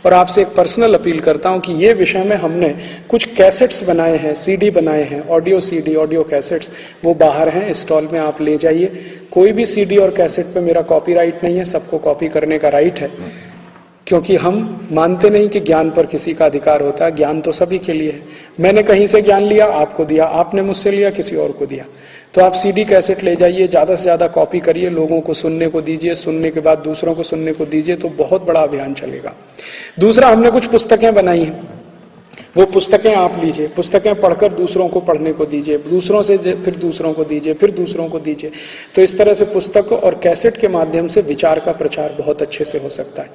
और आपसे एक पर्सनल अपील करता हूं कि ये विषय में हमने कुछ कैसेट्स बनाए हैं, सीडी बनाए हैं, ऑडियो सीडी, ऑडियो कैसेट्स, वो बाहर हैं स्टॉल में, आप ले जाइए। कोई भी सीडी और कैसेट पे मेरा कॉपीराइट नहीं है, सबको कॉपी करने का राइट है, क्योंकि हम मानते नहीं कि ज्ञान पर किसी का अधिकार होता है। ज्ञान तो सभी के लिए है। मैंने कहीं से ज्ञान लिया, आपको दिया, आपने मुझसे लिया, किसी और को दिया। तो आप सीडी कैसेट ले जाइए, ज्यादा से ज्यादा कॉपी करिए, लोगों को सुनने को दीजिए, सुनने के बाद दूसरों को सुनने को दीजिए, तो बहुत बड़ा अभियान चलेगा। दूसरा, हमने कुछ पुस्तकें बनाई हैं, वो पुस्तकें आप लीजिए, पुस्तकें पढ़कर दूसरों को पढ़ने को दीजिए, दूसरों से फिर दूसरों को दीजिए, फिर दूसरों को दीजिए। तो इस तरह से पुस्तक और कैसेट के माध्यम से विचार का प्रचार बहुत अच्छे से हो सकता है।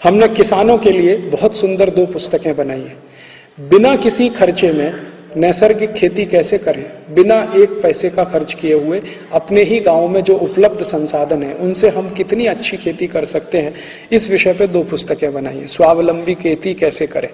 हमने किसानों के लिए बहुत सुंदर 2 पुस्तकें बनाई हैं। बिना किसी खर्चे में नैसर्गिक खेती कैसे करें, बिना 1 पैसे का खर्च किए हुए अपने ही गांव में जो उपलब्ध संसाधन है उनसे हम कितनी अच्छी खेती कर सकते हैं, इस विषय पे 2 पुस्तकें बनाई हैं। स्वावलंबी खेती कैसे करें,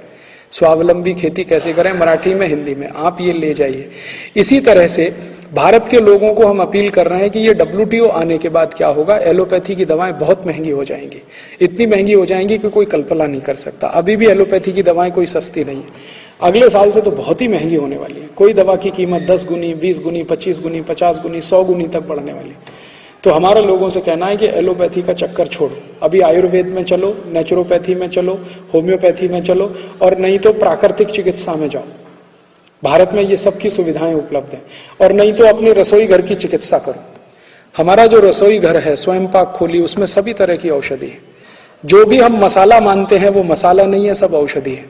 स्वावलंबी खेती कैसे करें, मराठी में, हिंदी में, आप ये ले जाइए। इसी तरह से भारत के लोगों को हम अपील कर रहे हैं कि ये WTO आने के बाद क्या होगा, एलोपैथी की दवाएं बहुत महंगी हो जाएंगी, इतनी महंगी हो जाएंगी कि कोई कल्पना नहीं कर सकता। अभी भी एलोपैथी की दवाएं कोई सस्ती नहीं है, अगले साल से तो बहुत ही महंगी होने वाली है। कोई दवा की कीमत 10 गुनी, 20 गुनी, 25 गुनी, 50 गुनी, 100 गुनी तक बढ़ने वाली है। तो हमारा लोगों से कहना है कि एलोपैथी का चक्कर छोड़ो, अभी आयुर्वेद में चलो, नेचुरोपैथी में चलो, होम्योपैथी में चलो, और नहीं तो प्राकृतिक चिकित्सा में जाओ। भारत में ये सब की सुविधाएं उपलब्ध हैं। और नहीं तो अपने रसोई घर की चिकित्सा करो। हमारा जो रसोई घर है, स्वयं पाक खोली, उसमें सभी तरह की औषधि है। जो भी हम मसाला मानते हैं वो मसाला नहीं है, सब औषधि है।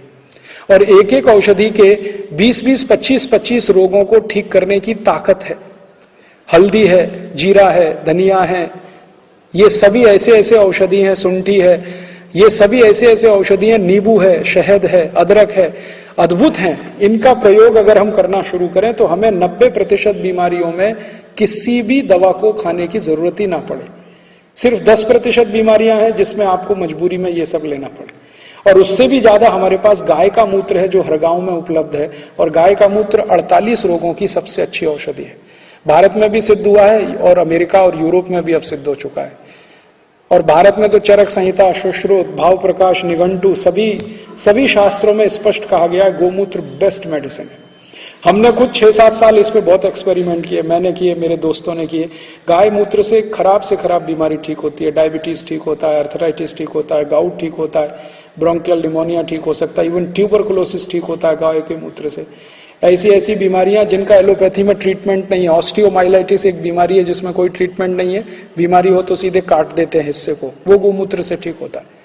और एक एक औषधि के 20-20, 25-25 रोगों को ठीक करने की ताकत है। हल्दी है, जीरा है, धनिया है, ये सभी ऐसे ऐसे औषधि हैं, शुंठी है, ये सभी ऐसे ऐसे औषधि हैं, नींबू है, शहद है, अदरक है, अद्भुत हैं। इनका प्रयोग अगर हम करना शुरू करें तो हमें 90% बीमारियों में किसी भी दवा को खाने की जरूरत ही ना पड़े। सिर्फ 10% बीमारियां हैं जिसमें आपको मजबूरी में ये सब लेना पड़े। और उससे भी ज्यादा हमारे पास गाय का मूत्र है जो हर गांव में उपलब्ध है, और गाय का मूत्र 48 रोगों की सबसे अच्छी औषधि है। भारत में भी सिद्ध हुआ है और अमेरिका और यूरोप में भी अब सिद्ध हो चुका है। और भारत में तो चरक संहिता, सुश्रुत, भाव प्रकाश, निघंटु, सभी शास्त्रों में स्पष्ट कहा गया है गोमूत्र बेस्ट मेडिसिन है। हमने खुद 6-7 साल इस पे बहुत एक्सपेरिमेंट किए, मैंने किए, मेरे दोस्तों ने किए। गाय मूत्र से खराब बीमारी ठीक होती है, डायबिटीज ठीक होता है, अर्थराइटिस ठीक होता है, गाउट ठीक होता है, ब्रोंकियल निमोनिया ठीक हो सकता है, इवन ट्यूबरकुलोसिस ठीक होता है गाय के मूत्र से। ऐसी बीमारियां जिनका एलोपैथी में ट्रीटमेंट नहीं है। ऑस्टियोमाइलाइटिस एक बीमारी है जिसमें कोई ट्रीटमेंट नहीं है, बीमारी हो तो सीधे काट देते हैं हिस्से को, वो गोमूत्र से ठीक होता है।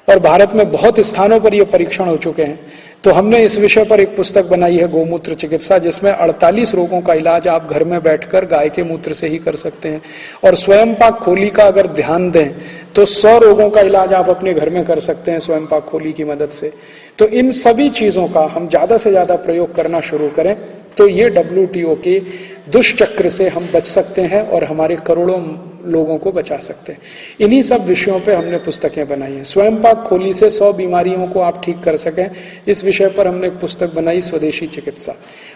और भारत में बहुत स्थानों पर ये परीक्षण हो चुके हैं। तो हमने इस विषय पर एक पुस्तक बनाई है, गोमूत्र चिकित्सा, जिसमें 48 रोगों का इलाज आप घर में बैठकर गाय के मूत्र से ही कर सकते हैं। और स्वयं पाक खोली का अगर ध्यान दें तो 100 रोगों का इलाज आप अपने घर में कर सकते हैं स्वयं पाक खोली की मदद से। तो इन सभी चीजों का हम ज्यादा से ज्यादा प्रयोग करना शुरू करें तो ये WTO के दुष्चक्र से हम बच सकते हैं और हमारे करोड़ों लोगों को बचा सकते हैं। इन्हीं सब विषयों पे हमने पुस्तकें बनाई हैं। स्वयं पाक खोली से 100 बीमारियों को आप ठीक कर सकें, इस विषय पर हमने एक पुस्तक बनाई, स्वदेशी चिकित्सा।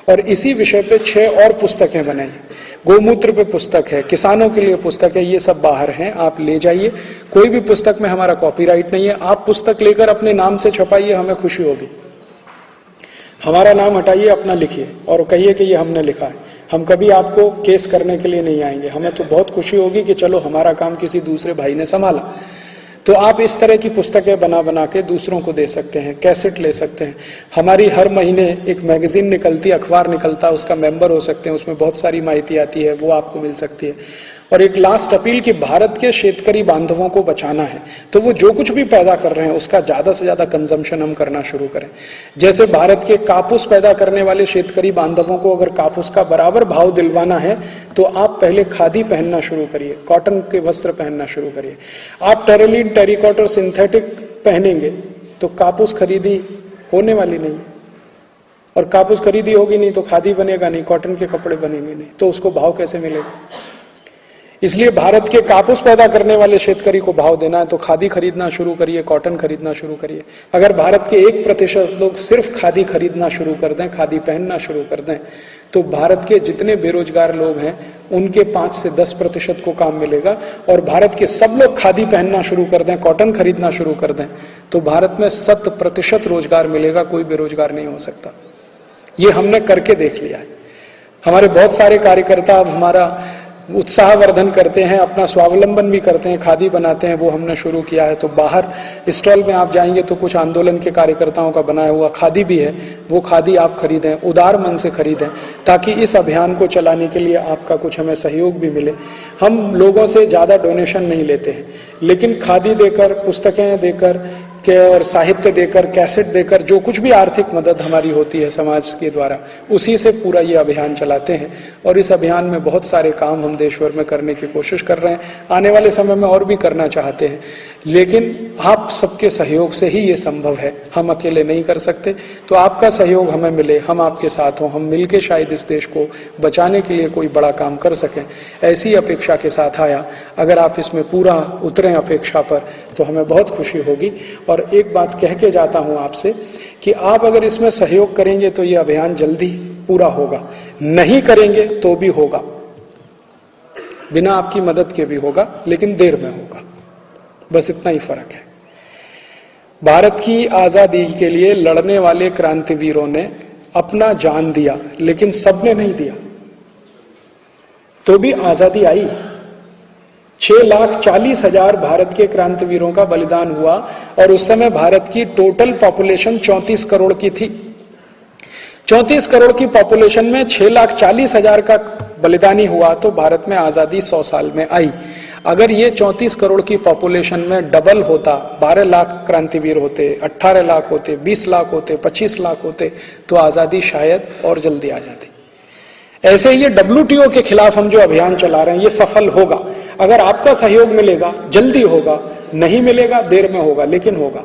और इसी विषय पे 6 और पुस्तकें बनाई। गोमूत्र पे पुस्तक है, किसानों के लिए पुस्तक है, ये सब बाहर हैं, आप ले जाइए। कोई भी पुस्तक में हमारा कॉपीराइट नहीं है। आप पुस्तक लेकर अपने नाम से छपाइए, हमें खुशी होगी। हमारा नाम हटाइए, अपना लिखिए और कहिए कि ये हमने लिखा है। हम कभी आपको केस करने के लिए नहीं आएंगे। हमें तो बहुत खुशी होगी कि चलो हमारा काम किसी दूसरे भाई ने संभाला। तो आप इस तरह की पुस्तकें बना के दूसरों को दे सकते हैं, कैसेट ले सकते हैं। हमारी हर महीने एक मैगजीन निकलती है, अखबार निकलता है, उसका मेंबर हो सकते हैं, उसमें बहुत सारी माहिती आती है, वो आपको मिल सकती है। और एक लास्ट अपील कि भारत के शेतकरी बांधवों को बचाना है तो वो जो कुछ भी पैदा कर रहे हैं उसका ज्यादा से ज्यादा कंजम्पशन हम करना शुरू करें। जैसे भारत के कापूस पैदा करने वाले शेतकरी बांधवों को अगर कापूस का बराबर भाव दिलवाना है तो आप पहले खादी पहनना शुरू करिए, कॉटन के वस्त्र पहनना शुरू करिए। आप टेरेलिन, टेरिकॉट और सिंथेटिक पहनेंगे तो कापूस खरीदी होने वाली नहीं, और कापूस खरीदी होगी नहीं तो खादी बनेगा नहीं, कॉटन के कपड़े बनेंगे नहीं, तो उसको भाव कैसे मिलेगा। इसलिए भारत के कापूस पैदा करने वाले शेतकरी को भाव देना है तो खादी खरीदना शुरू करिए, कॉटन खरीदना शुरू करिए। अगर भारत के 1% लोग सिर्फ खादी खरीदना शुरू कर दें, खादी पहनना शुरू कर दें, तो भारत के जितने बेरोजगार लोग हैं उनके 5 से 10% को काम मिलेगा, और भारत के सब लोग खादी पहनना शुरू कर दें, कॉटन खरीदना शुरू कर दें, तो भारत में 100% रोजगार मिलेगा, कोई बेरोजगार नहीं हो सकता। ये हमने करके देख लिया है। हमारे बहुत सारे कार्यकर्ता अब हमारा उत्साहवर्धन करते हैं, अपना स्वावलंबन भी करते हैं, खादी बनाते हैं, वो हमने शुरू किया है। तो बाहर स्टॉल में आप जाएंगे तो कुछ आंदोलन के कार्यकर्ताओं का बनाया हुआ खादी भी है, वो खादी आप खरीदें, उदार मन से खरीदें, ताकि इस अभियान को चलाने के लिए आपका कुछ हमें सहयोग भी मिले। हम लोगों से ज्यादा डोनेशन नहीं लेते हैं, लेकिन खादी देकर, पुस्तकें देकर के और साहित्य देकर, कैसेट देकर, जो कुछ भी आर्थिक मदद हमारी होती है समाज के द्वारा, उसी से पूरा ये अभियान चलाते हैं। और इस अभियान में बहुत सारे काम हम देश भर में करने की कोशिश कर रहे हैं, आने वाले समय में और भी करना चाहते हैं, लेकिन आप सबके सहयोग से ही ये संभव है, हम अकेले नहीं कर सकते। तो आपका सहयोग हमें मिले, हम आपके साथ हों, हम मिलके शायद इस देश को बचाने के लिए कोई बड़ा काम कर सकें, ऐसी अपेक्षा के साथ आया। अगर आप इसमें पूरा उतरें अपेक्षा पर तो हमें बहुत खुशी होगी। और एक बात कह के जाता हूं आपसे कि आप अगर इसमें सहयोग करेंगे तो ये अभियान जल्दी पूरा होगा, नहीं करेंगे तो भी होगा, बिना आपकी मदद के भी होगा, लेकिन देर में होगा, बस इतना ही फर्क है। भारत की आजादी के लिए लड़ने वाले क्रांतिवीरों ने अपना जान दिया, लेकिन सबने नहीं दिया, तो भी आजादी आई। 6,40,000 भारत के क्रांतिवीरों का बलिदान हुआ, और उस समय भारत की टोटल पॉपुलेशन 34 करोड़ की थी। 34 करोड़ की पॉपुलेशन में 6,40,000 का बलिदानी हुआ, तो भारत में आजादी 100 साल में आई। अगर ये 34 करोड़ की पॉपुलेशन में डबल होता, 12 लाख क्रांतिवीर होते, 18 लाख होते, 20 लाख होते, 25 लाख होते, तो आजादी शायद और जल्दी आ जाती। ऐसे ही ये WTO के खिलाफ हम जो अभियान चला रहे हैं, ये सफल होगा। अगर आपका सहयोग मिलेगा जल्दी होगा, नहीं मिलेगा देर में होगा, लेकिन होगा।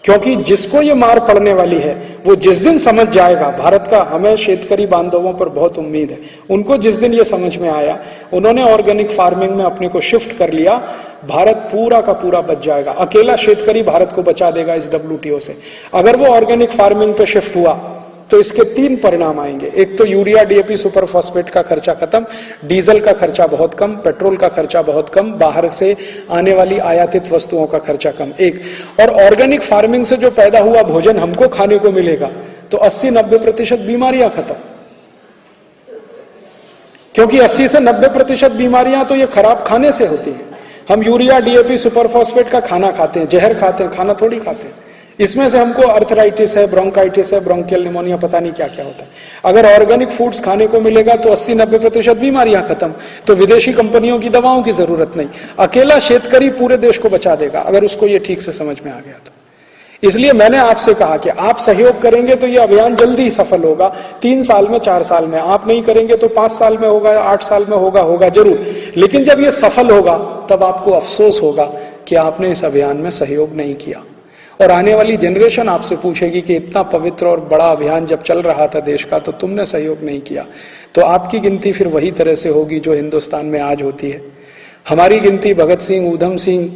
क्योंकि जिसको ये मार पड़ने वाली है, वो जिस दिन समझ जाएगा, भारत का, हमें शेतकरी बांधवों पर बहुत उम्मीद है, उनको जिस दिन ये समझ में आया, उन्होंने ऑर्गेनिक फार्मिंग में अपने को शिफ्ट कर लिया, भारत पूरा का पूरा बच जाएगा। अकेला शेतकरी भारत को बचा देगा इस WTO से। अगर वो ऑर्गेनिक फार्मिंग पे शिफ्ट हुआ तो इसके 3 परिणाम आएंगे। एक तो यूरिया, DAP, सुपर फॉस्फेट का खर्चा खत्म, डीजल का खर्चा बहुत कम, पेट्रोल का खर्चा बहुत कम, बाहर से आने वाली आयातित वस्तुओं का खर्चा कम। एक और ऑर्गेनिक फार्मिंग से जो पैदा हुआ भोजन हमको खाने को मिलेगा, तो 80-90% बीमारियां खत्म। क्योंकि 80 से 90% बीमारियां तो ये खराब खाने से होती हैं। हम यूरिया, DAP, सुपर फॉस्फेट का खाना खाते हैं, जहर खाते हैं, खाना थोड़ी खाते हैं। इसमें से हमको अर्थराइटिस है, ब्रोंकाइटिस है, ब्रोंकियल निमोनिया, पता नहीं क्या क्या होता है। अगर ऑर्गेनिक फूड्स खाने को मिलेगा तो 80-90% बीमारियां खत्म, तो विदेशी कंपनियों की दवाओं की जरूरत नहीं, अकेला शेतकरी पूरे देश को बचा देगा, अगर उसको ये ठीक से समझ में आ गया तो। इसलिए मैंने आपसे कहा कि आप सहयोग करेंगे तो ये अभियान जल्दी ही सफल होगा, 3 साल में, 4 साल में। आप नहीं करेंगे तो 5 साल में होगा, 8 साल में होगा जरूर, लेकिन जब ये सफल होगा तब आपको अफसोस होगा कि आपने इस अभियान में सहयोग नहीं किया। और आने वाली जनरेशन आपसे पूछेगी कि इतना पवित्र और बड़ा अभियान जब चल रहा था देश का, तो तुमने सहयोग नहीं किया। तो आपकी गिनती फिर वही तरह से होगी जो हिंदुस्तान में आज होती है। हमारी गिनती भगत सिंह, ऊधम सिंह,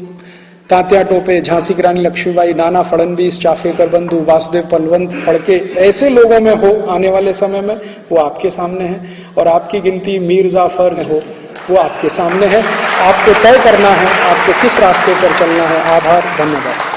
तात्या टोपे, झांसी की रानी लक्ष्मीबाई, नाना फडणवीस, चाफेकर बंधु, वासुदेव बलवंत फड़के, ऐसे लोगों में हो आने वाले समय में, वो आपके सामने है। और आपकी गिनती मीर जाफर में हो, वो आपके सामने है। आपको तय करना है आपको किस रास्ते पर चलना है। आभार, धन्यवाद।